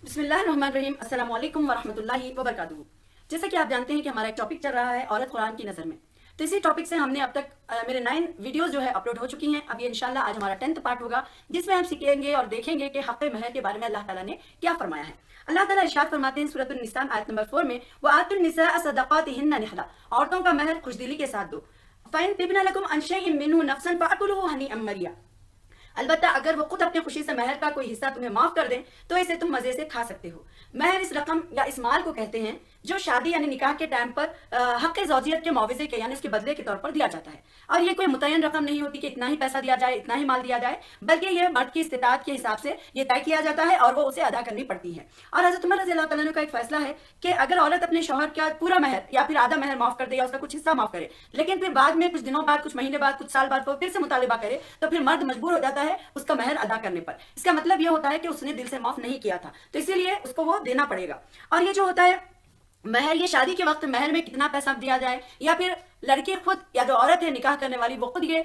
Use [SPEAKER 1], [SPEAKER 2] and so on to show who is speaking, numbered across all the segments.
[SPEAKER 1] بسم اللہ الرحمن الرحیم. السلام علیکم ورحمۃ اللہ وبرکاتہ. جیسا کہ آپ جانتے ہیں کہ ہمارا ایک ٹاپک چل رہا ہے عورت قرآن کی نظر میں. تو اسی ٹاپک سے ہم نے اب تک میرے 9 ویڈیوز جو ہے اپلوڈ ہو چکی ہیں. اب یہ انشاءاللہ آج ہمارا 10th پارٹ ہوگا جس میں ہم سیکھیں گے اور دیکھیں گے کہ حق مہر کے بارے میں اللہ تعالیٰ نے کیا فرمایا ہے. اللہ تعالیٰ ارشاد فرماتے ہیں سورۃ النساء آیت نمبر 4 میں وَآتُوا النِّسَاءَ صَدَقَاتِهِنَّ نِحْلًا. عورتوں کا مہر خوش دلی کے ساتھ دو. فَإِن طِبْنَ لَكُمْ عَنْ شَيْءٍ مِّنْهُ نَفْسًا فَأْكُلُوهُ هَنِيئًا مَرِيئًا. البتہ اگر وہ خود اپنی خوشی سے مہر کا کوئی حصہ تمہیں معاف کر دیں تو اسے تم مزے سے کھا سکتے ہو. مہر اس رقم یا اس مال کو کہتے ہیں جو شادی یعنی نکاح کے ٹائم پر حق زوجیت کے معاوضے کے یعنی اس کے بدلے کے طور پر دیا جاتا ہے. اور یہ کوئی متعین رقم نہیں ہوتی کہ اتنا ہی پیسہ دیا جائے, اتنا ہی مال دیا جائے, بلکہ یہ مرد کی استطاعت کے حساب سے یہ طے کیا جاتا ہے اور وہ اسے ادا کرنی پڑتی ہے. اور حضرت عمر رضی اللہ تعالیٰ عنہ کا ایک فیصلہ ہے کہ اگر عورت اپنے شوہر کا پورا مہر یا پھر آدھا مہر معاف کر دے یا اس کا کچھ حصہ معاف کرے, لیکن پھر بعد میں کچھ دنوں بعد, کچھ مہینے بعد, کچھ سال بعد وہ پھر سے مطالبہ کرے تو پھر مرد مجبور ہو جاتا ہے اس کا مہر ادا کرنے پر. اس کا مطلب یہ ہوتا ہے کہ اس نے دل سے معاف نہیں کیا تھا, تو اسی لیے اس کو وہ دینا پڑے گا. اور یہ جو ہوتا ہے مہر, یہ شادی کے وقت مہر میں کتنا پیسہ دیا جائے یا پھر لڑکی خود یا جو عورت ہے نکاح کرنے والی وہ خود یہ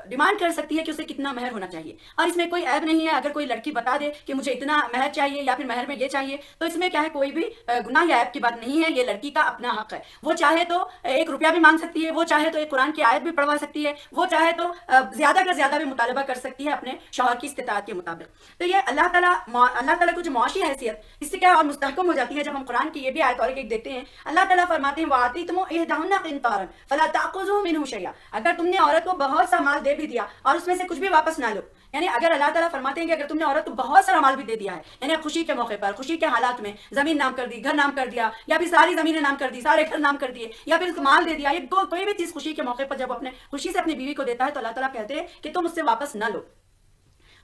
[SPEAKER 1] ڈیمانڈ کر سکتی ہے کہ اسے کتنا مہر ہونا چاہیے. اور اس میں کوئی عیب نہیں ہے اگر کوئی لڑکی بتا دے کہ مجھے اتنا مہر چاہیے یا پھر مہر میں یہ چاہیے, تو اس میں کیا ہے کوئی بھی گناہ یا عیب کی بات نہیں ہے. یہ لڑکی کا اپنا حق ہے. وہ چاہے تو 1 روپیہ بھی مانگ سکتی ہے, وہ چاہے تو ایک قرآن کی آیت بھی پڑھوا سکتی ہے, وہ چاہے تو زیادہ کا زیادہ بھی مطالبہ کر سکتی ہے اپنے شوہر کی استطاعت کے مطابق. تو یہ اللہ تعالیٰ کو جو معاشی حیثیت اس سے کیا اور مستحکم ہو جاتی ہے جب ہم قرآن کی یہ بھی آیت اور ایک دیکھتے ہیں. اللہ تعالیٰ فرماتے ہیں وَآتِيتُمْ إِحْدَاهُنَّ قِنطَارًا فَلَا تَأْخُذُوا مِنْهُ شَيْئًا. اگر تم نے عورت کو بہت سا مال دے بھی دیا اور اس میں سے کچھ بھی واپس نہ لو, یعنی اگر اللہ تعالیٰ فرماتے ہیں کہ اگر تم نے عورت کو بہت سارا مال بھی دے دیا ہے, یعنی خوشی کے موقع پر, خوشی کے حالات میں زمین نام کر دی, گھر نام کر دیا, یا پھر ساری زمینیں نام کر دی, سارے گھر نام کر دیے, یا پھر مال دے دیا, یہ کوئی بھی چیز خوشی کے موقع پر جب اپنے خوشی سے اپنی بیوی کو دیتا ہے تو اللہ تعالیٰ کہتے ہیں کہ تم اس سے واپس نہ لو.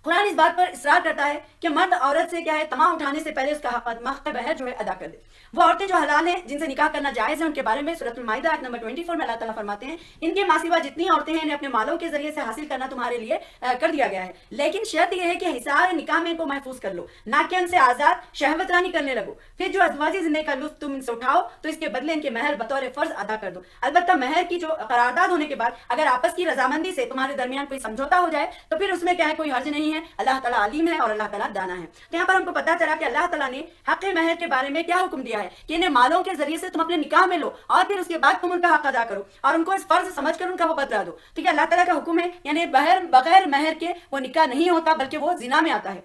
[SPEAKER 1] قرآن اس بات پر اصرار کرتا ہے کہ مرد عورت سے کیا ہے تمام اٹھانے سے پہلے اس کا حق مہر جو ہے ادا کر دے. وہ عورتیں جو حلال ہیں جن سے نکاح کرنا جائز ہے ان کے بارے میں سورۃ المائدہ آیت نمبر 24 میں اللہ تعالیٰ فرماتے ہیں ان کے ماں سوا جتنی عورتیں ہیں انہیں اپنے مالوں کے ذریعے سے حاصل کرنا تمہارے لیے کر دیا گیا ہے, لیکن شرط یہ ہے کہ حصار نکاح میں ان کو محفوظ کر لو, نہ کہ ان سے آزاد شہوت رانی کرنے لگو. پھر جو ازواجی زندگی کا لطف تم ان سے اٹھاؤ تو اس کے بدلے ان کے مہر بطور فرض ادا کر دو. البتہ مہر کی جو قرارداد ہونے کے بعد اگر آپس کی رضامندی سے تمہارے درمیان کوئی سمجھوتا ہو جائے تو پھر اس میں کیا ہے کوئی حرج نہیں ہے. اللہ تعالیٰ عالم ہے اور اللہ تعالیٰ دانا ہے. تو یہاں پر ہم کو پتا چلا کہ اللہ تعالیٰ نے حق مہر کے بارے میں کیا حکم دیا ہے کہ انہیں مالوں کے ذریعے سے تم اپنے نکاح میں لو اور پھر اس کے بعد تم ان کا حق ادا کرو اور ان کو اس فرض سمجھ کر ان کا وہ بدلا دو. تو یہ اللہ تعالیٰ کا حکم ہے, یعنی بغیر مہر کے وہ نکاح نہیں ہوتا بلکہ وہ زنا میں آتا ہے.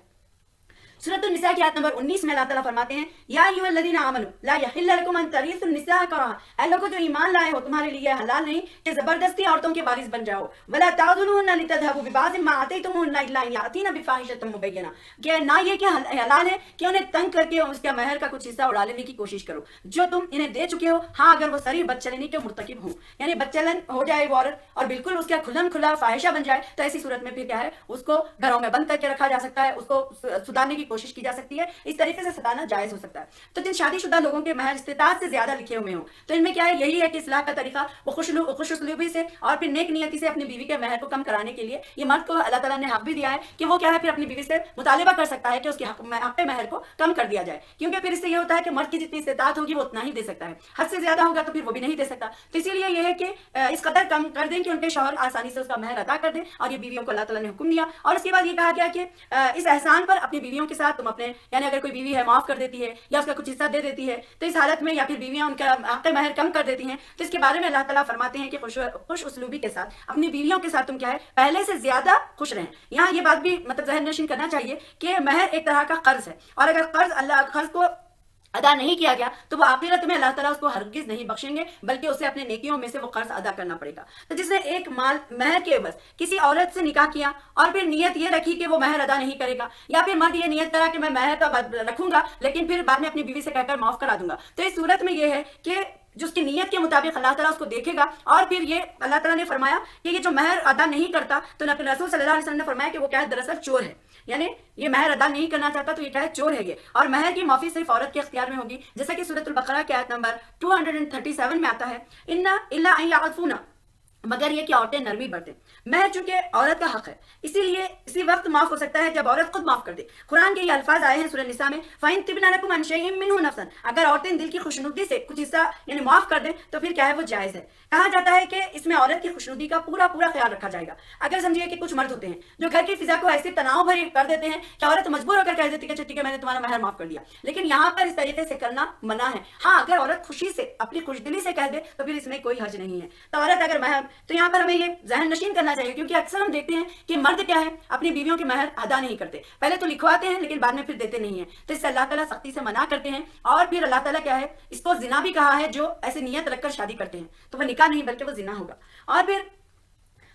[SPEAKER 1] سورۃ النساء کی آیت نمبر 19 میں اللہ تعالیٰ فرماتے ہیں یا ایھا الذین آمنوا لا یحل لکم ان تریثوا النساء کرہا. اے لوگوں جو ایمان لائے ہو تمہارے لیے حلال نہیں کہ زبردستی عورتوں کے وارث بن جاؤ. ولا تعضلوهن لتذهبوا ببعض ما آتيتموهن الا ان یاتین بفاحشۃ مبینہ. کہ نہ یہ کہ حلال ہے کہ انہیں تنگ کر کے اس کا مہر کا کچھ حصہ اڑا لینے کی کوشش کرو جو تم انہیں دے چکے ہو, ہاں اگر وہ صریح بدچلنی کے مرتکب ہوں, یعنی بدچلن ہو جائے وہ عورت اور بالکل اس کا کھلم کھلا فاحشہ بن جائے, تو ایسی صورت میں پھر کیا ہے اس کو گھروں میں بند کر کے رکھا جا سکتا ہے, اس کو سدھارنے کی کوشش کی جا سکتی ہے. اس طریقے سے ستانا جائز ہو سکتا ہے. تو جن شادی شدہ لوگوں کے مہر استطاعت سے زیادہ لکھے ہوئے ہوں تو ان میں کیا ہے یہی ہے کہ اصلاح کا طریقہ وہ خوش اسلوبی سے اور پھر نیک نیتی سے اپنی بیوی کے مہر کو کم کرانے کے لیے یہ مرد کو اللہ تعالیٰ نے حق بھی دیا ہے کہ وہ کیا ہے پھر اپنی بیوی سے مطالبہ کر سکتا ہے کہ اس کے حق مہر کو کم کر دیا جائے, کیونکہ پھر اس سے یہ ہوتا ہے کہ مرد کی جتنی استطاعت ہوگی وہ اتنا ہی دے سکتا ہے, حد سے زیادہ ہوگا تو پھر وہ بھی نہیں دے سکتا. تو اسی لیے یہ ہے کہ اس قدر کم کر دیں کہ ان کے شوہر آسانی سے اس کا مہر ادا کر دیں, اور یہ بیویوں کو اللہ تعالیٰ نے حکم دیا. اور اس کے بعد یہ کہا گیا کہ اس احسان پر اپنی بیویوں کے ساتھ تم اپنے یعنی اگر کوئی بیوی ہے معاف کر دیتی ہے یا اس کا کچھ حصہ دے دیتی ہے تو اس حالت میں یا پھر بیویاں ان کا حق مہر کم کر دیتی ہیں تو اس کے بارے میں اللہ تعالیٰ فرماتے ہیں کہ خوش اسلوبی کے ساتھ اپنی بیویوں کے ساتھ تم کیا ہے پہلے سے زیادہ خوش رہیں. یہاں یہ بات بھی مطلب ذہن نشین کرنا چاہیے کہ مہر ایک طرح کا قرض ہے, اور اگر قرض کو ادا نہیں کیا گیا تو وہ آخرت میں اللہ تعالیٰ اس کو ہرگز نہیں بخشیں گے بلکہ اسے اپنے نیکیوں میں سے وہ قرض ادا کرنا پڑے گا. تو جس نے ایک مہر کے عوض کسی عورت سے نکاح کیا اور پھر نیت یہ رکھی کہ وہ مہر ادا نہیں کرے گا, یا پھر مرد یہ نیت کرا کہ میں مہر تو رکھوں گا لیکن پھر بعد میں اپنی بیوی سے کہہ کر معاف کرا دوں گا, تو اس صورت میں یہ ہے کہ جو اس کی نیت کے مطابق اللہ تعالیٰ اس کو دیکھے گا. اور پھر یہ اللہ تعالیٰ نے فرمایا کہ یہ جو مہر ادا نہیں کرتا تو رسول صلی اللہ علیہ وسلم نے فرمایا کہ وہ کیا ہے دراصل چور ہے, یعنی یہ مہر ادا نہیں کرنا چاہتا تو یہ کیا ہے چور ہے یہ, اور مہر کی معافی صرف عورت کے اختیار میں ہوگی, جیسا کہ سورۃ البقرہ کی آیت نمبر 237 میں آتا ہے ان الا ان یعفون मगर ये कि औरतें नरमी बरतें। महर चूंकि औरत का हक है, इसीलिए इसी वक्त माफ हो सकता है जब औरत खुद माफ कर दे। कुरान के ये अल्फाज आए हैं सूरह निसा में, फ़इन तिबना लकुम अन शैइन मिन्हु नफ्सन, अगर औरतें दिल की खुशनुदी से कुछ हिस्सा यानी माफ कर दें तो फिर क्या है वो जायज़ है। कहा जाता है कि इसमें औरत की खुशनुदी का पूरा पूरा ख्याल रखा जाएगा। अगर समझिए कि कुछ मर्द होते हैं जो घर की फिजा को ऐसे तनाव भरी कर देते हैं कि औरत मजबूर होकर कह देती है कि ठीक है मैंने तुम्हारा महर माफ कर दिया, लेकिन यहाँ पर इस तरीके से करना मना है। हाँ, अगर औरत खुशी से अपनी खुशदिली से कह दे तो फिर इसमें कोई हर्ज नहीं है। तो औरत अगर महर, तो यहाँ पर हमें ये जहन नशीन करना चाहिए, क्योंकि अक्सर हम देखते हैं कि मर्द क्या है अपनी बीवियों के महर अदा नहीं करते, पहले तो लिखवाते हैं लेकिन बाद में फिर देते नहीं है। तो इससे अल्लाह ताला सख्ती से मना करते हैं। और फिर अल्लाह ताला क्या है, इसको जिना भी कहा है, जो ऐसे नियत रखकर शादी करते हैं तो वह निकाह नहीं बल्कि वो जिना होगा। और फिर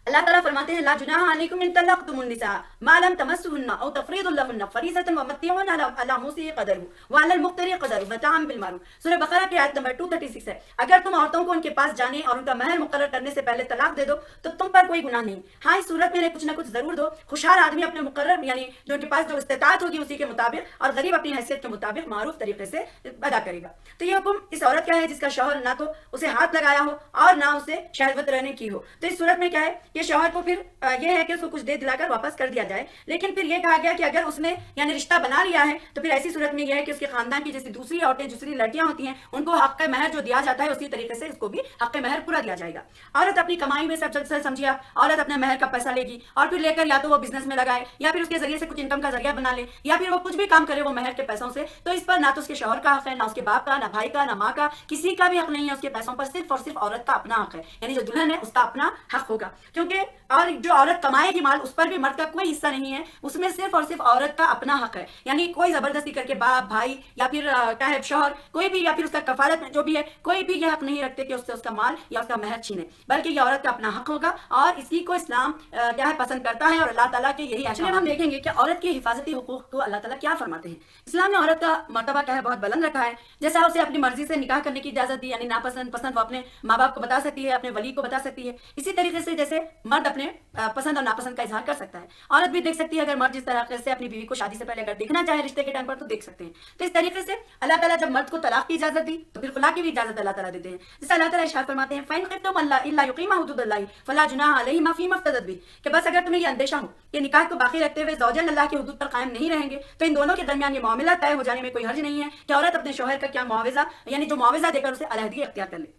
[SPEAKER 1] अल्लाह ताला फरमाते हैं ला जुनाह अलैकुम इन तलक़्तुमुन निसा मा लम तमस्सुहुन्ना औ तफ़रीदु लहुन्ना फ़रीज़तन व मत्तिउन अला मुसी क़दरहु व अलल मुक़तरी क़दरहु मताअन बिल मारूफ़। सूरह बकरा की आयत नंबर 236 है। अगर तुम औरतों को उनके पास जाने और उनका महर मुकर्रर करने से पहले तलाक दे दो तो तुम पर कोई गुनाह नहीं। हाँ, इस सूरत में कुछ ना कुछ जरूर दो। खुशहाल आदमी अपने मुकर्रर यानी जो उनके पास जो इस्तिताअत होगी उसी के मुताबिक, और गरीब अपनी हैसियत के मुताबिक मारूफ तरीके से अदा करेगा। तो ये हुक्म इस औरत का है जिसका शौहर ना तो उसे हाथ लगाया हो और ना उसे शहवत रहने की हो। तो इस सूरत में क्या है, ये शौहर को फिर ये है कि उसको कुछ दे दिलाकर वापस कर दिया जाए। लेकिन फिर ये कहा गया कि अगर उसने यानी रिश्ता बना लिया है तो फिर ऐसी सूरत में यह है कि उसके खानदान की जैसी दूसरी औरतें, दूसरी लड़कियां होती हैं, उनको हक महर जो दिया जाता है उसी तरीके से उसको भी हक महर पूरा दिया जाएगा। औरत अपनी कमाई में सब समझिए, औरत अपने महर का पैसा लेगी और फिर लेकर या तो वो बिजनेस में लगाए या फिर उसके जरिए से कुछ इनकम का जरिया बना ले या फिर वो कुछ भी काम करे वो महर के पैसों से। तो इस पर ना तो उसके शौहर का हक है, ना उसके बाप का, ना भाई का, ना माँ का, किसी का भी हक नहीं है उसके पैसों पर। सिर्फ और सिर्फ औरत का अपना हक है, यानी जो दुल्हन है उसका अपना हक होगा। क्योंकि और जो औरत कमाएगी माल उस पर भी मर्द का कोई हिस्सा नहीं है, उसमें सिर्फ और सिर्फ औरत का अपना हक है। यानी कोई जबरदस्ती करके बाप, भाई या फिर क्या है शौहर, कोई भी या फिर उसका कफालत में जो भी है, कोई भी ये हक नहीं रखते कि उससे उसका माल या उसका महर छीने, बल्कि ये औरत का अपना हक होगा और इसी को इस्लाम क्या है पसंद करता है और अल्लाह ताला के यही अहकाम। हम देखेंगे कि औरत के हिफाजती हुकूक को अल्लाह ताला क्या फरमाते हैं। इस्लाम ने औरत का मर्तबा क्या है बहुत बुलंद रखा है। जैसा उसे अपनी मर्जी से निकाह करने की इजाजत दी, यानी नापसंद पसंद वो अपने माँ बाप को बता सकती है, अपने वली को बता सकती है। इसी तरीके से जैसे मर्द अपने पसंद और नापसंद का इजहार कर सकता है, औरत भी देख सकती है। अगर मर्द जिस तरह से अपनी बीवी को शादी से पहले अगर देखना चाहे रिश्ते के टाइम पर तो देख सकते हैं। तो इस तरीके से अल्लाह ताला जब मर्द को तलाक की इजाजत दी तो फिर खुला की भी इजाजत अल्लाह ताला देते हैं। जैसे अल्लाह ताला इरशाद फरमाते हैं फ़इन ख़िफ़्तुम अल्ला युक़ीमा हुदूदल्लाहि फ़ला जुनाह अलैहिमा फ़ीमा इफ़्तदत बिही, कि बस अगर तुम्हें ये अंदेशा हो कि निकाह को बाकी रखते हुए ज़ौजन अल्लाह की हुदूद पर कायम नहीं रहेंगे तो इन दोनों के दरमियान ये मामला तय हो जाने में कोई हर्ज नहीं है कि औरत अपने शौहर का क्या मुआवजा यानी जो मुआवजा देकर उसे अलहदगी अख्तियार कर ले।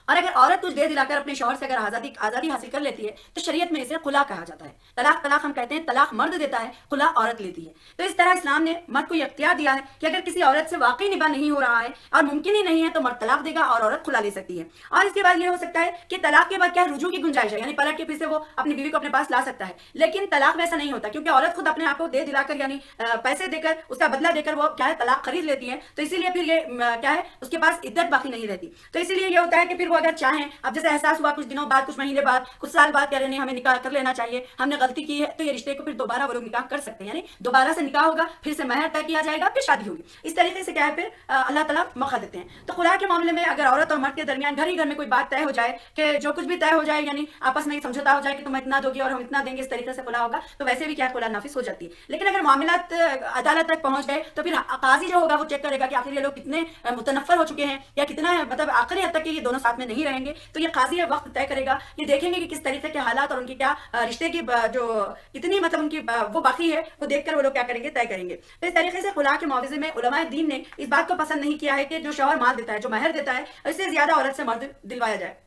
[SPEAKER 1] और अगर औरत कुछ दे दिलाकर अपने शौहर से अगर आजादी हासिल कर लेती है तो शरीयत में इसे खुला कहा जाता है। तलाक हम कहते हैं, तलाक मर्द देता है, खुला औरत लेती है। तो इस तरह इस्लाम ने मर्द को ये अख्तियार दिया है कि अगर किसी औरत से वाकई निभा नहीं हो रहा है और मुमकिन ही नहीं है तो मर्द तलाक देगा और औरत खुला ले सकती है। और इसके बाद ये हो सकता है कि तलाक के बाद क्या रुजू की गुंजाइश है, यानी पलट के फिर से वो अपनी बीवी को अपने पास ला सकता है। लेकिन तलाक में ऐसा नहीं होता, क्योंकि औरत खुद अपने आप को दे दिलाकर यानी पैसे देकर उसका बदला देकर वो क्या है तलाक खरीद लेती है। तो इसीलिए फिर ये क्या है उसके पास इद्दत बाकी नहीं रहती। तो इसीलिए ये होता है कि फिर वो अगर चाहें, अब जैसे एहसास हुआ कुछ दिनों बाद, कुछ महीने बाद, कुछ साल बाद कह रहे हैं हमें निकाह कर लेना चाहिए, हमने गलती की है, तो ये रिश्ते को फिर दोबारा वो लोग निकाह कर सकते हैं। यानी दोबारा से निकाह होगा, फिर से महर तय किया जाएगा, फिर शादी होगी। इस तरीके से क्या है फिर अल्लाह ताला मौका देते हैं। तो खुला के मामले में अगर औरत और मर्द के दरमियान घर ही घर में कोई बात तय हो जाए कि जो कुछ भी तय हो जाए यानी आपस में समझौता हो जाए कि तुम इतना दोगी और हम इतना देंगे, इस तरीके से खुला होगा, तो वैसे भी क्या खुला नाफिस हो जाती है। लेकिन अगर मामलात अदालत तक पहुंच गए तो फिर काजी जो होगा वो चेक करेगा कि आखिर ये लोग कितने मुतनफर हो चुके हैं या कितना मतलब आखिरी हद तक कि ये दोनों साथ में नहीं रहेंगे। तो ये काजी वक्त तय करेगा, ये देखेंगे कि किस तरीके के हालात और उनकी क्या रिश्ते की जो कितनी मतलब उनकी वो बाकी है वो देखकर वो लोग क्या करेंगे तय करेंगे। तो इस तरीके से खुला के मुआवजे में उलमाए दीन ने इस बात को पसंद नहीं किया है कि जो शौहर माल देता है, जो महर देता है, इससे ज्यादा औरत से मर्द दिलवाया जाए।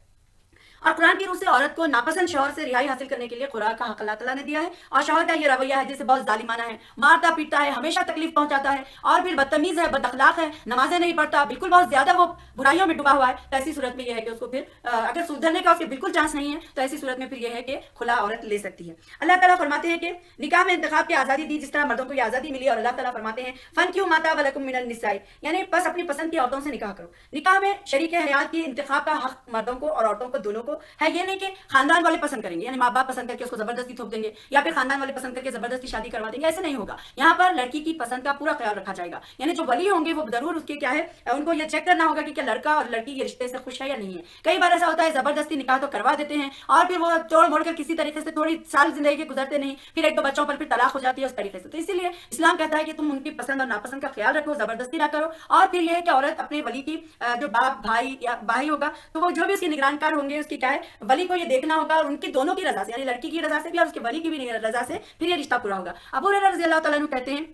[SPEAKER 1] और कुरान की रूह से औरत को नापसंद शौहर से रिहाई हासिल करने के लिए खुराक का हक अल्लाह ताला ने दिया है। और शौहर का ये रवैया है जैसे बहुत जालिमाना है, मारता पीटता है, हमेशा तकलीफ पहुंचाता है और फिर बदतमीज है, बदअखलाक है, नमाजें नहीं पढ़ता, बिल्कुल बहुत ज्यादा वो बुराइयों में डूबा हुआ है, तो ऐसी सूरत में यह है कि उसको फिर अगर सुधरने का उसके बिल्कुल चांस नहीं है तो ऐसी सूरत में फिर यह है कि खुला औरत ले सकती है। अल्लाह ताला फरमाते हैं कि निकाह में इंतखाब की आजादी दी जिस तरह मर्दों को आजादी मिली, और अल्लाह ताला फरमाते हैं फन क्यों माता वलकुम मिनन निसाई, यानी बस अपनी पसंद की औरतों से निकाह करो। निकाह में शरीक हयात की इंतखाब का हक मर्दों को और औरतों को दोनों को है। ये नहीं कि खानदान वाले पसंद करेंगे यानी माँ बाप पसंद करके उसको जबरदस्ती थोप देंगे या फिर खानदान वाले पसंद करके जबरदस्ती शादी करवा देंगे, ऐसे नहीं होगा। यहाँ पर लड़की की पसंद का पूरा ख्याल रखा जाएगा, यानी जो वली होंगे वो जरूर उसके क्या है उनको ये चेक करना होगा कि क्या लड़का और लड़की ये रिश्ते से खुश है या नहीं है। कई बार ऐसा होता है जबरदस्ती निकाह तो करवा देते हैं और फिर वो तोड़ मोड़ कर किसी तरीके से थोड़ी साल जिंदगी के गुजरते नहीं, फिर एक दो बच्चों पर फिर तलाक हो जाती है उस तरीके से। तो इसीलिए इस्लाम कहता है कि तुम उनकी पसंद और नापसंद का ख्याल रखो, जबरदस्ती ना करो। और फिर यह है कि औरत अपने वली की जो बाप भाई या भाई होगा तो वो जो भी उसके निगरानकार होंगे उसकी क्या है, वली को ये देखना होगा और उनकी दोनों की रजा से, यानी लड़की की रजा से भी और उसके वली की भी रजा से फिर ये रिश्ता पूरा होगा। अबू हुरैरा रज़ी अल्लाह तआला अन्हु कहते हैं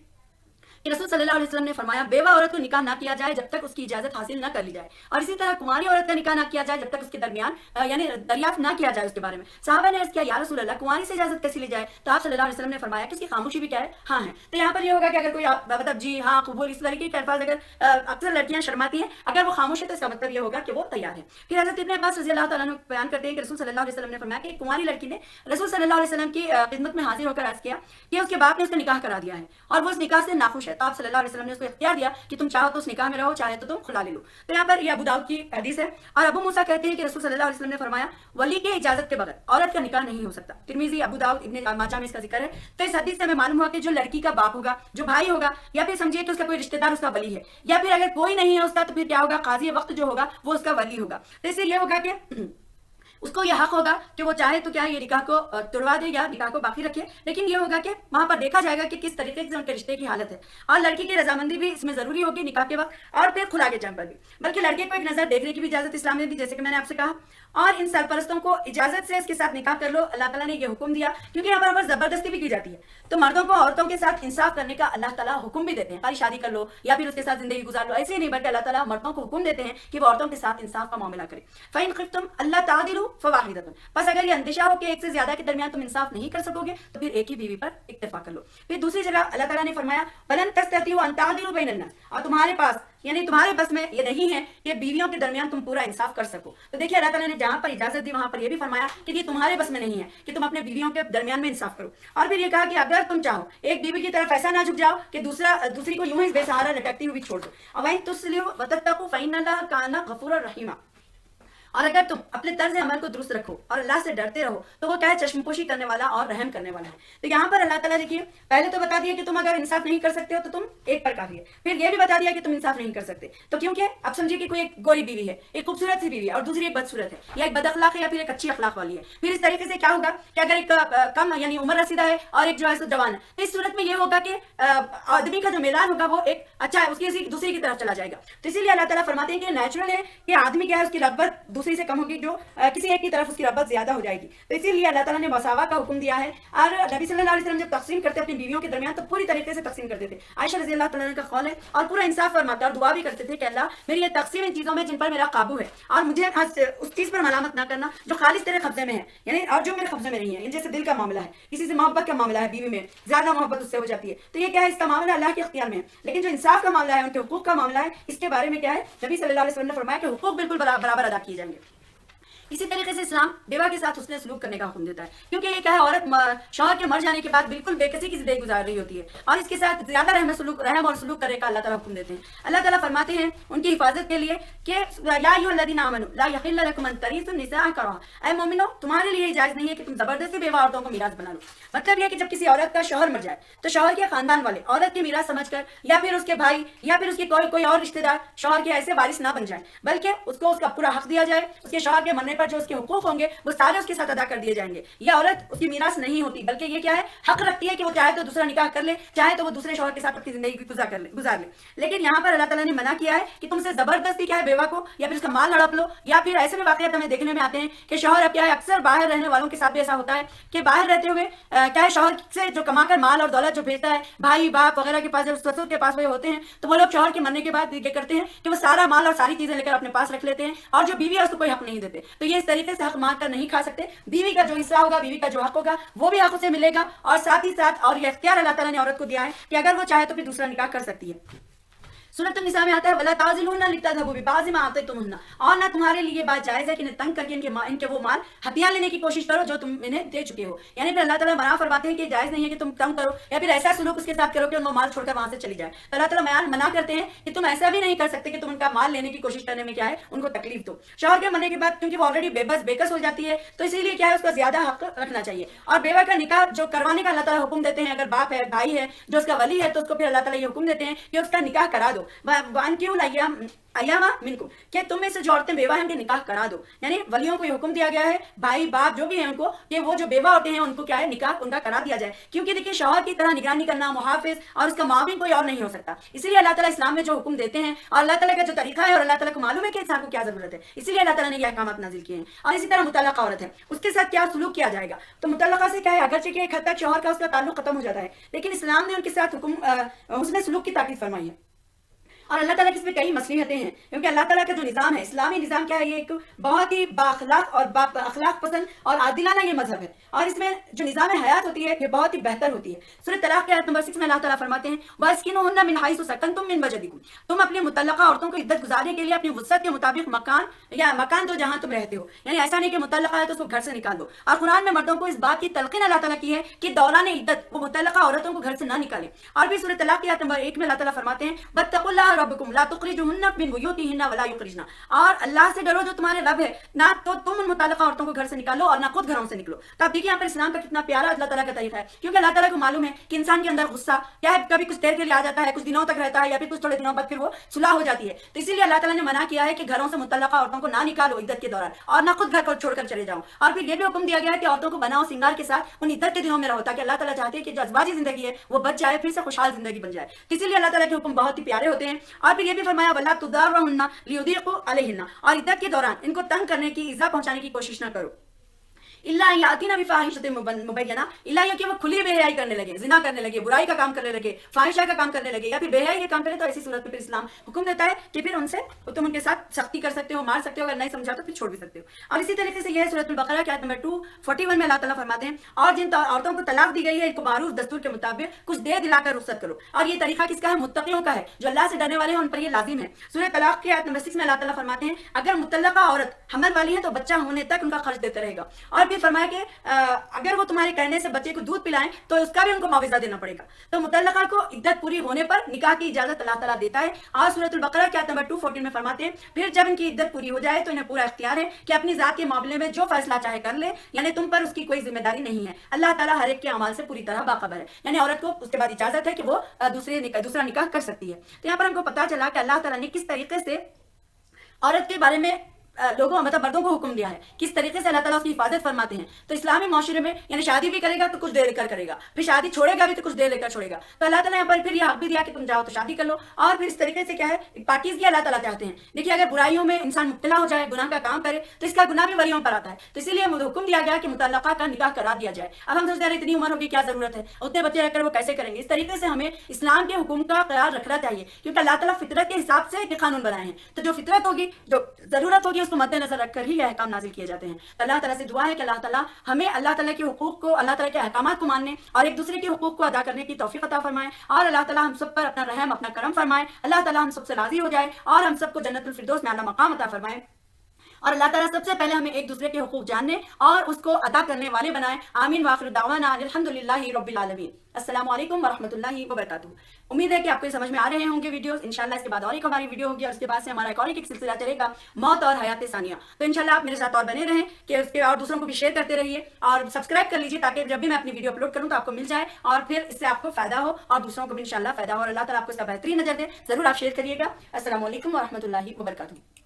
[SPEAKER 1] कि रसूल सल्लल्लाहु अलैहि वसल्लम ने फरमाया बेवा औरत को निकाह ना किया जाए जब तक उसकी इजाजत हासिल ना कर ली जाए, और इसी तरह कुमारी औरत का निकाह ना किया जाए जब तक उसके दरमियान यानी दरियाफ्त ना किया जाए उसके बारे में। सहाबा ने अर्ज किया या रसूल अल्लाह, कुमारी से इजाजत कैसे ली जाए? तो आप सल्लल्लाहु अलैहि वसल्लम ने फरमाया कि उसकी खामोशी भी क्या है, हाँ है। तो यहाँ पर ये होगा कि अगर कोई मतलब जी हाँ कबूल इस तरीके के अल्फाज अगर अक्सर लड़कियां शर्माती हैं, अगर वो खामोश है तो इसका मतलब ये होगा कि वो तैयार है। फिर हज़रत इब्न अब्बास रज़ी अल्लाह तआला अन्हु बयान करते हैं कि रसूल सल्लल्लाहु अलैहि वसल्लम ने फरमाया कि कुमारी लड़की ने रसूल सल्लल्लाहु अलैहि वसल्लम की खिदमत में हाजिर होकर अर्ज किया कि उसके बाप ने उसका निकाह करा दिया है और वो उस निकाह से नाखुश है। तो आप सल्लल्लाहु अलैहि वसल्लम ने उसको इख्तियार दिया कि तुम चाहो तो उस निकाह में रहो, चाहे तो तुम खुला ले लो। तो यहाँ पर ये अबू दाऊद की हदीस है। और अबू मूसा कहते हैं कि रसूल सल्लल्लाहु अलैहि वसल्लम ने फरमाया वली के इजाजत के बगैर औरत का निकाह नहीं हो सकता। तिरमिजी, अबू दाऊद, इब्न माजा में इसका जिक्र है। तो इस हदीस से हमें मालूम हुआ कि जो लड़की का बाप होगा, जो भाई होगा, या फिर समझिए कि उसका कोई रिश्तेदार उसका वली है, या फिर अगर कोई नहीं है उसका तो फिर क्या होगा, काजी वक्त जो होगा वो उसका वली होगा। तो इससे ये होगा कि उसको ये हक होगा कि वो चाहे तो क्या ये निकाह को तुड़वा दे या निकाह को बाकी रखे, लेकिन ये होगा कि वहां पर देखा जाएगा कि किस तरीके से उनके रिश्ते की हालत है, और लड़की की रजामंदी भी इसमें जरूरी होगी निकाह के वक्त और फिर खुला के टाइम पर भी। बल्कि लड़के को एक नजर देखने की भी इजाजत इस्लाम ने दी, जैसे कि मैंने आपसे कहा। और इन सरपरस्तों को इजाजत से इसके साथ निकाह कर लो, अल्लाह ताला ने ये हुक्म दिया, क्योंकि यहाँ पर जबरदस्ती भी की जाती है। तो मर्दों को औरतों के साथ इंसाफ करने का अल्लाह ताला हुक्म भी देते हैं, खाली शादी कर लो या फिर उसके साथ जिंदगी गुजार लो, ऐसे ही नहीं, बल्कि अल्लाह ताला मर्दों को हुक्म देते हैं कि वो औरतों के साथ इंसाफ का मामला करें। फ़इन ख़िफ़्तुम अल्ला तादिलू फ़वाहिदतुन, बस अगर ये अंदेशा हो कि एक से ज्यादा के दरमियान तुम इंसाफ नहीं कर सकोगे तो फिर एक ही बीवी पर इक्तिफा कर लो। फिर दूसरी जगह अल्लाह ताला ने फरमाया वलन तस्ततिउ अन तादिलू बैनन नास, और तुम्हारे पास यानी तुम्हारे बस में ये नहीं है कि बीवियों के दरमियान तुम पूरा इंसाफ कर सको। तो देखिए अल्लाह ताला ने जहां पर इजाजत दी वहां पर ये भी फरमाया कि ये तुम्हारे बस में नहीं है कि तुम अपने बीवियों के दरमियान में इंसाफ करो। और फिर ये कहा कि अगर तुम चाहो एक बीवी की तरफ ऐसा ना झुक जाओ कि दूसरी को यूं ही बेसहारा लटकती हुई छोड़ दो। और वहीं तुस्लिहु वतत्तकू फइन्नल्लाह काना गफूरर रहीमा, और अगर तुम अपने तर्ज अमल को दुरुस्त रखो और अल्लाह से डरते रहो तो वो क्या है, चश्मपोशी करने वाला और रहम करने वाला है। तो यहाँ पर अल्लाह ताला देखिए पहले तो बता दिया कि तुम अगर इंसाफ नहीं कर सकते हो तो तुम एक पर काफी है, फिर ये भी बता दिया कि तुम इंसाफ नहीं कर सकते। तो क्योंकि अब समझिए कि कोई एक गोरी बीवी है, एक खूबसूरत सी बीवी है, और दूसरी एक बदसूरत है, या एक बद अखलाक है, या फिर एक अच्छी अखलाक वाली है। फिर इस तरीके से क्या होगा कि अगर एक कम यानी उम्र रसीदा है और एक जो है जवान है, तो इस सूरत में ये होगा कि आदमी का जो मैदान होगा वो एक अच्छा है, उसकी दूसरी की तरफ चला जाएगा। तो इसीलिए अल्लाह ताला फरमाते हैं कि नेचुरल है कि आदमी क्या है, उसकी रग़बत दूसरी से कम होगी, जो किसी एक की तरफ उसकी रग़बत ज्यादा हो जाएगी। तो इसीलिए अल्लाह ताला ने मसावा का हुक्म दिया है। और नबी सल्लल्लाहु अलैहि वसल्लम जब तक़सीम करते अपनी बीवियों के दरमियान तो पूरी तरीके से तक़सीम करते थे। आयशा रज़ी अल्लाह तआला का कौल है, और पूरा इंसाफ फरमाते और दुआ भी करते थे कि अल्लाह मेरी ये तक़सीम इन चीजों में जिन पर मेरा काबू है, और मुझे उस चीज पर मलामत ना करना जो खालिस तेरे कब्जे में है, यानी और जो मेरे कब्जे में नहीं है, जैसे दिल का मामला है, किसी से मोहब्बत का मामला है, बीवी में ज्यादा मोहब्बत उससे हो जाती है, तो ये क्या है, इसका मामला अल्लाह के इख्तियार में है। लेकिन जो इंसाफ का मामला है, उनके हुकूक का मामला है, इसके बारे में क्या है, नबी सल्लल्लाहु अलैहि वसल्लम ने फरमाया कि हुकूक बिल्कुल बराबर अदा किए जाएंगे। इसी तरीके से इस्लाम बेवा के साथ उसने सलूक करने का हुक्म देता है, क्योंकि ये क्या है, औरत शौहर के मर जाने के बाद बिल्कुल बेकसी की जिंदगी गुजार रही होती है, और इसके साथ ज्यादा रहम और सलूक करने का अल्लाह ताला हुक्म देते हैं। अल्लाह ताला फरमाते हैं उनकी हिफाजत के लिए कि या अय्युहल्लज़ीना आमनू ला यहिल्लु लकुम अन तरिसु निसाअ करहा, ऐ मोमिनो तुम्हारे लिए जायज नहीं है कि तुम जबरदस्ती बेवा औरतों को मीरास बना लो। मतलब यह कि जब किसी औरत का शौहर मर जाए तो शौहर के खानदान वाले औरत की मीरास समझकर या फिर उसके भाई या फिर उसके कोई और रिश्तेदार शौहर के ऐसे वारिस ना बन जाए, बल्कि उसको उसका पूरा हक दिया जाए। उसके शौहर के मरने पर जो उसके हुकूक होंगे वो सारे उसके साथ अदा कर दिए जाएंगे। ये औरत उसकी मीरास नहीं होती, बल्कि ये क्या है, हक रखती है कि वो चाहे तो दूसरा निकाह कर ले, चाहे तो वो दूसरे शौहर के साथ अपनी जिंदगी गुजार ले। लेकिन यहाँ पर अल्लाह ताला ने मना किया है कि तुमसे जबरदस्ती क्या है बेवा को या फिर उसका माल हड़प लो, या फिर ऐसे में वाकयात हमें देखने में आते हैं कि शौहर अब क्या है, अक्सर बाहर रहने वालों के साथ भी ऐसा होता है कि बाहर रहते हुए क्या है, शौहर से जो कमाकर माल और दौलत जो भेजता है, भाई बाप वगैरह के पास, जब ससुर के पास वो होते हैं, तो वो लोग शौहर के मरने के बाद ये करते हैं कि वो सारा माल और सारी चीजें लेकर अपने पास रख लेते हैं, और जो बीवी है उसको कोई हक नहीं देते। तो ये इस तरीके से हक मांग कर नहीं खा सकते। बीवी का जो हिस्सा होगा, बीवी का जो हक होगा, वो भी हक उसे मिलेगा, और साथ ही साथ और ये इख्तियार अल्लाह ताला ने औरत को दिया है कि अगर वो चाहे तो फिर दूसरा निकाह कर सकती है। सूरत निसा में आता है वला ताजिलुन्ना लितज़हबू बिबाज़ि मा आतयतुमुन्ना, और ना तुम्हारे लिए बात जायज़ है कि इन्हें तंग करके इनके वो माल हथियार लेने की कोशिश करो जो तुम इन्हें दे चुके हो। यानी फिर अल्लाह ताला मना फरमाते हैं कि जायज़ नहीं है कि तुम तंग करो या फिर ऐसा सुलूक उसके साथ करो कि उनको माल छोड़कर वहां से चली जाए। तो अल्लाह ताला मना करते हैं कि तुम ऐसा भी नहीं कर सकते कि तुम उनका माल लेने की कोशिश करने में क्या है, उनको तकलीफ दो। शौहर के मरने के बाद क्योंकि वो ऑलरेडी बेकस हो जाती है, तो इसीलिए क्या है, उसका ज्यादा हक रखना चाहिए। और बेवा का निकाह जो करवाने का अल्लाह ताला हुक्म देते हैं, अगर बाप है, भाई है जो उसका वली है, तो उसको फिर अल्लाह ताला ये हुक्म देते हैं कि उसका निकाह करा दो। दो, अय्यामा मिनकुम, कि तुम में से जो औरतें बेवा हैं उनके निकाह करा दो। यानी वलियों को ये हुक्म दिया गया है, भाई बाप जो भी है उनको, कि वो जो बेवा होते हैं उनको क्या है, निकाह उनका करा दिया जाए। क्योंकि देखिए शौहर की तरह निगरानी करना मुहाफिज और उसका माविन कोई और नहीं हो सकता। इसीलिए अल्लाह ताला इस्लाम में जो हुक्म देते हैं और अल्लाह ताला का जो तरीका है और अल्लाह ताला को मालूम है कि इंसान को क्या जरूरत है, इसीलिए अल्लाह ताला ने ये अहकाम नाजिल किए हैं। और इसी तरह मुतल्लका औरत है, उसके साथ क्या सुलूक किया जाएगा। तो मुतल्लका से क्या है, अगरचे कि एक हद तक शौहर का उसका ताल्लुक खत्म हो जाता है, लेकिन इस्लाम ने उनके साथ उसने सुलूक की ताकीद फरमाई है। और अल्लाह ताला की इसमें कई मसलिहतें हैं, क्योंकि अल्लाह ताला का जो निज़ाम है, इस्लामी निज़ाम क्या है, ये एक बहुत ही बाअखलाक और अखलाक पसंद और आदिलाना ये मजहब है। और इसमें जो निज़ाम हयात होती है ये बहुत ही बेहतर होती है। सूरह तलाक के आयत नंबर 6 में अल्लाह ताला फरमाते हैं, वस्किनूहुन्ना मिन हाइसु सकनतुम मिन वजदिकुम, तुम अपनी मुतल्लका औरतों को इद्दत गुजारने के लिए अपनी वुसअत के मुताबिक मकान दो जहां तुम रहते हो। यानी ऐसा नहीं कि मुतल्लका है तो उसको घर से निकाल दो। और कुरान में मर्दों को इस बात की तलकीन अल्लाह ताला की है कि दौरान इद्दत वो मुतल्लका औरतों को घर से ना निकाले। और भी सूरह तलाक के आयत नंबर 1 में अल्लाह ताला फरमाते हैं, वत्तकुल्लाह रब्बकुम ला तुखरिजुहुन्ना मिन बुयूतिहिन्ना वला युखरिजना, और अल्लाह से डरो जो तुम्हारे रब है, ना तो तुम उन मुतल्लका औरतों को घर से निकालो और ना खुद घरों से निकलो। तो आप देखिए यहाँ पर इस्लाम का कितना प्यारा अल्लाह ताला का तरीका है, क्योंकि अल्लाह ताला को मालूम है कि इंसान के अंदर गुस्सा क्या है, कभी कुछ देर के लिए आ जाता है, कुछ दिनों तक रहता है, या फिर कुछ थोड़े दिनों बाद फिर वो सुलह हो जाती है। तो इसीलिए अल्लाह ताला ने मना किया है कि घरों से मुतल्लका औरतों को ना निकालो इद्दत के दौरान, और ना खुद घर को छोड़कर चले जाओ। और फिर ये भी हुक्म दिया गया है कि औरतों को बनाओ सिंगार के साथ उन इद्दत के दिनों में रहो, ताकि अल्लाह ताला चाहते हैं कि जो अज़वाजी जिंदगी है वो बच जाए, फिर से खुशहाल जिंदगी बन जाए। तो इसीलिए अल्लाह ताला के हुक्म बहुत ही प्यारे होते हैं। और फिर ये भी फरमाया, वला तुदारहुन्ना लियुदीक़ु अलैहिन्ना, और इद्दत के दौरान इनको तंग करने की, इज़ा पहुंचाने की कोशिश न करो। इल्ला यातीना बिफाहिशतिन मुबय्यना, इल्ला ये कि वो खुली बेहयाई करने लगे, जिना करने लगे, बुराई का काम करने लगे, फाहिशा का काम करने लगे, या फिर बेहयाई के काम करें, तो ऐसी सूरत में फिर इस्लाम हुक्म देता है कि फिर उनसे तुम उनके साथ सख्ती कर सकते हो, मार सकते हो, अगर नहीं समझा तो फिर छोड़ भी सकते हो। और इसी तरीके से यह सूरह बकरा की आयत नंबर 241 में अल्लाह ताला फरमाते हैं, और जिन औरतों को तलाक दी गई है इनको मारूफ दस्तूर के मुताबिक कुछ दे दिलाकर रुखसत करो। और ये तरीका किसका है, मुत्तकियों का है, जो अल्लाह से डरने वाले हैं उन पर ये लाजिम है। सूरह तलाक की आयत नंबर 6 में अल्लाह ताला फरमाते हैं, अगर मुतल्लका औरत हमल वाली है तो बच्चा होने तक उनका खर्च देते रहेगा। और फिर फरमाया कि अगर वो तुम्हारे कहने से बच्चे को दूध पिलाएं तो उसका भी उनको मुआवजा देना पड़ेगा। तो मुतल्लका को इद्दत पूरी होने पर निकाह की इजाजत अल्लाह ताला देता है। और सूरह बकरा के आयत नंबर 214 में फरमाते हैं, फिर जब इनकी इद्दत पूरी हो जाए तो इन्हें पूरा इख्तियार है कि अपनी जात के मामले में जो फैसला चाहे कर ले, यानी तुम पर उसकी कोई जिम्मेदारी नहीं है। अल्लाह ताला हर एक के अमाल से पूरी तरह बाखबर है, यानी औरत को उसके बाद इजाजत है कि वो दूसरा निकाह कर सकती है। तो यहाँ पर हमको पता चला कि अल्लाह ताला ने किस तरीके से औरत के बारे में लोगों मतलब मर्दों को हुक्म दिया है, किस तरीके से अल्लाह ताला उसकी हिफाजत फरमाते हैं। तो इस्लामी माशरे में यानी शादी भी करेगा तो कुछ देर लेकर करेगा, फिर शादी छोड़ेगा भी तो कुछ देर लेकर छोड़ेगा। तो अल्लाह ताला यहाँ पर फिर ये हक भी दिया कि तुम जाओ तो शादी कर लो। और फिर इस तरीके से क्या है, पाकीज़गी अल्लाह ताला चाहते हैं। देखिए अगर बुराइयों में इंसान मुब्तला हो जाए, गुनाह का काम करे, तो इसका गुनाह भी वलियों पर आता है। तो इसीलिए हुक्म दिया गया कि मुतल्लका का निकाह करा दिया जाए। अब हम सोचते हैं इतनी उम्र होगी क्या जरूरत है, उतने बच्चे रहकर वो कैसे करेंगे। इस तरीके से हमें इस्लाम के हुक्म का ख्याल रखना चाहिए, क्योंकि अल्लाह ताला फितरत के हिसाब से ये कानून बनाए हैं। तो जो फितरत होगी, जो जरूरत होगी, उसको मद्देनजर रखकर ही अहकाम नाजिल किए जाते हैं। तो अल्लाह ताला से दुआ है कि अल्लाह ताला हमें अल्लाह ताला के हुकूक को, अल्लाह ताला के अहकामात को मानने और एक दूसरे के हुकूक को अदा करने की तौफीक अता फरमाए। और अल्लाह ताला हम सब पर अपना रहम, अपना करम फरमाए। अल्लाह ताला हम सबसे राजी हो जाए और हम सबको जन्नतुल फिरदौस में आला मकाम अता फरमाए। और अल्लाह ताला सबसे पहले हमें एक दूसरे के हुकूक जानने और उसको अदा करने वाले बनाए। आमीन व आखिर दावाना अल्हम्दुलिल्लाहि रब्बिल आलमीन। अस्सलामु अलैकुम व रहमतुल्लाहि व बरकातुहू। उम्मीद है कि आपको समझ में आ रहे होंगे वीडियोस। इंशाल्लाह इसके बाद और एक हमारी वीडियो होगी और उसके बाद से हमारा एक सिलसिला चलेगा, मौत और हयात सानिया। तो इंशाल्लाह आप मेरे साथ और बने रहें कि उसके और दूसरों को भी शेयर करते रहिए और सब्सक्राइब कर लीजिए, ताकि जब भी मैं अपनी वीडियो अपलोड करूँ तो आपको मिल जाए और फिर इससे आपको फायदा हो और दूसरों को भी इंशाल्लाह फायदा हो। और अल्लाह ताला आपको इसका बेहतरीन नजर दे। जरूर आप शेयर करिएगा। अस्सलामु अलैकुम व रहमतुल्लाहि व बरकातुहू।